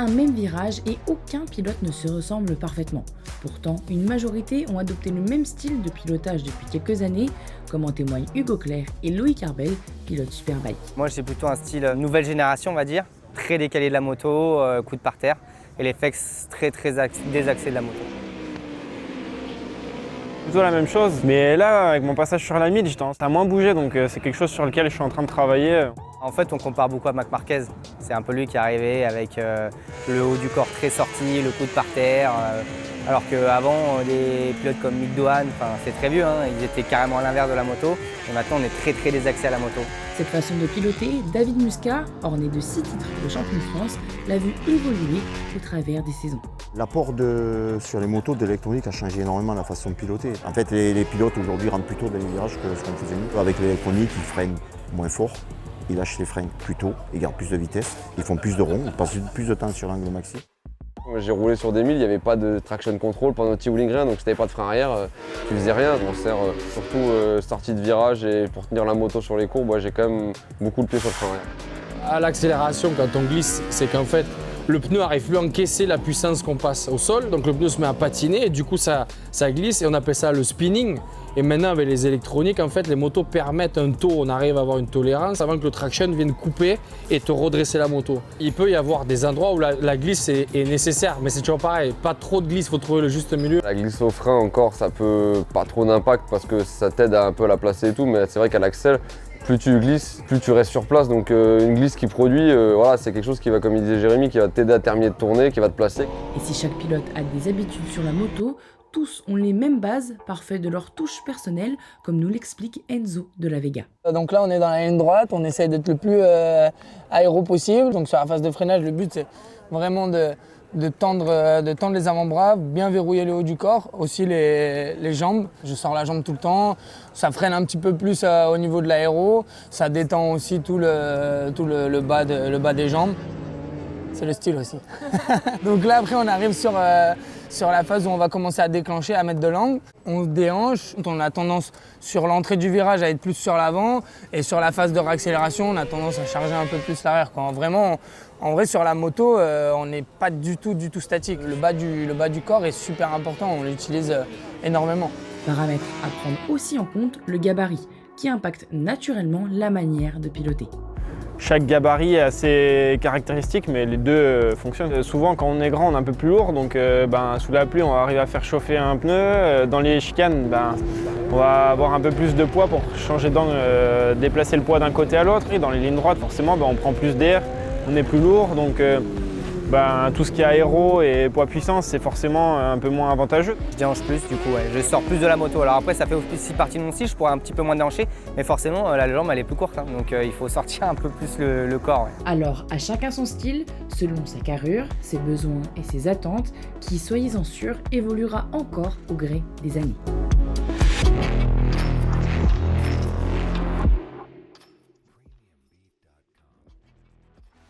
un même virage et aucun pilote ne se ressemble parfaitement. Pourtant, une majorité ont adopté le même style de pilotage depuis quelques années, comme en témoignent Hugo Clerc et Loïc Arbel, pilote Superbike. Moi j'ai plutôt un style nouvelle génération on va dire, très décalé de la moto, coude par terre et les flex très désaxés de la moto. Plutôt la même chose, mais là avec mon passage sur la 1000, j'ai tendance à moins bouger, donc c'est quelque chose sur lequel je suis en train de travailler. En fait on compare beaucoup à Marc Marquez, c'est un peu lui qui est arrivé avec le haut du corps très sorti, le coude par terre, alors qu'avant les pilotes comme Mick Doohan, c'est très vieux, ils étaient carrément à l'inverse de la moto et maintenant on est très désaxé à la moto. Cette façon de piloter, David Muscat, orné de 6 titres de champion de France, l'a vu évoluer au travers des saisons. L'apport sur les motos de l'électronique a changé énormément la façon de piloter. En fait, les pilotes aujourd'hui rentrent plus tôt dans les virages que ce qu'on faisait nous. Avec l'électronique, ils freinent moins fort, ils lâchent les freins plus tôt, ils gardent plus de vitesse, ils font plus de ronds, ils passent plus de temps sur l'angle maxi. J'ai roulé sur des 1000, il n'y avait pas de traction control pendant le T-wheeling, rien, donc si tu n'avais pas de frein arrière, tu faisais rien. On sert surtout sortie de virage et pour tenir la moto sur les courbes, j'ai quand même beaucoup le pied sur le frein arrière. À l'accélération, quand on glisse, c'est qu'en fait, le pneu n'arrive plus à encaisser la puissance qu'on passe au sol, donc le pneu se met à patiner et du coup ça glisse et on appelle ça le spinning. Et maintenant avec les électroniques, en fait, les motos permettent un taux, on arrive à avoir une tolérance avant que le traction vienne couper et te redresser la moto. Il peut y avoir des endroits où la glisse est nécessaire, mais c'est toujours pareil, pas trop de glisse, il faut trouver le juste milieu. La glisse au frein encore, ça peut pas trop d'impact parce que ça t'aide à un peu à la placer et tout, mais c'est vrai qu'à l'accel, plus tu glisses, plus tu restes sur place. Donc une glisse qui produit, voilà, c'est quelque chose qui va, comme il disait Jérémy, qui va t'aider à terminer de tourner, qui va te placer. Et si chaque pilote a des habitudes sur la moto, tous ont les mêmes bases, parfaites de leur touche personnelle, comme nous l'explique Enzo de la Vega. Donc là, on est dans la ligne droite, on essaie d'être le plus aéro possible. Donc sur la phase de freinage, le but, c'est vraiment de tendre les avant-bras, bien verrouiller le haut du corps, aussi les jambes. Je sors la jambe tout le temps, ça freine un petit peu plus au niveau de l'aéro, ça détend aussi tout le bas des jambes. C'est le style aussi. Donc là, après, on arrive sur la phase où on va commencer à déclencher, à mettre de l'angle. On se déhanche, on a tendance sur l'entrée du virage à être plus sur l'avant et sur la phase de réaccélération, on a tendance à charger un peu plus l'arrière. Vraiment, en vrai, sur la moto, on n'est pas du tout statique. Le bas du corps est super important, on l'utilise énormément. Paramètre à prendre aussi en compte, le gabarit, qui impacte naturellement la manière de piloter. Chaque gabarit a ses caractéristiques, mais les deux fonctionnent. Souvent, quand on est grand, on est un peu plus lourd, donc sous la pluie, on va arriver à faire chauffer un pneu. Dans les chicanes, on va avoir un peu plus de poids pour changer d'angle, déplacer le poids d'un côté à l'autre. Et dans les lignes droites, forcément, on prend plus d'air, on est plus lourd, donc tout ce qui est aéro et poids-puissance, c'est forcément un peu moins avantageux. Je déhanche plus du coup, je sors plus de la moto. Alors après ça fait aussi partie de mon style, je pourrais un petit peu moins déhancher, mais forcément la jambe elle est plus courte, donc il faut sortir un peu plus le corps. Alors à chacun son style, selon sa carrure, ses besoins et ses attentes, qui, soyez-en sûrs, évoluera encore au gré des années.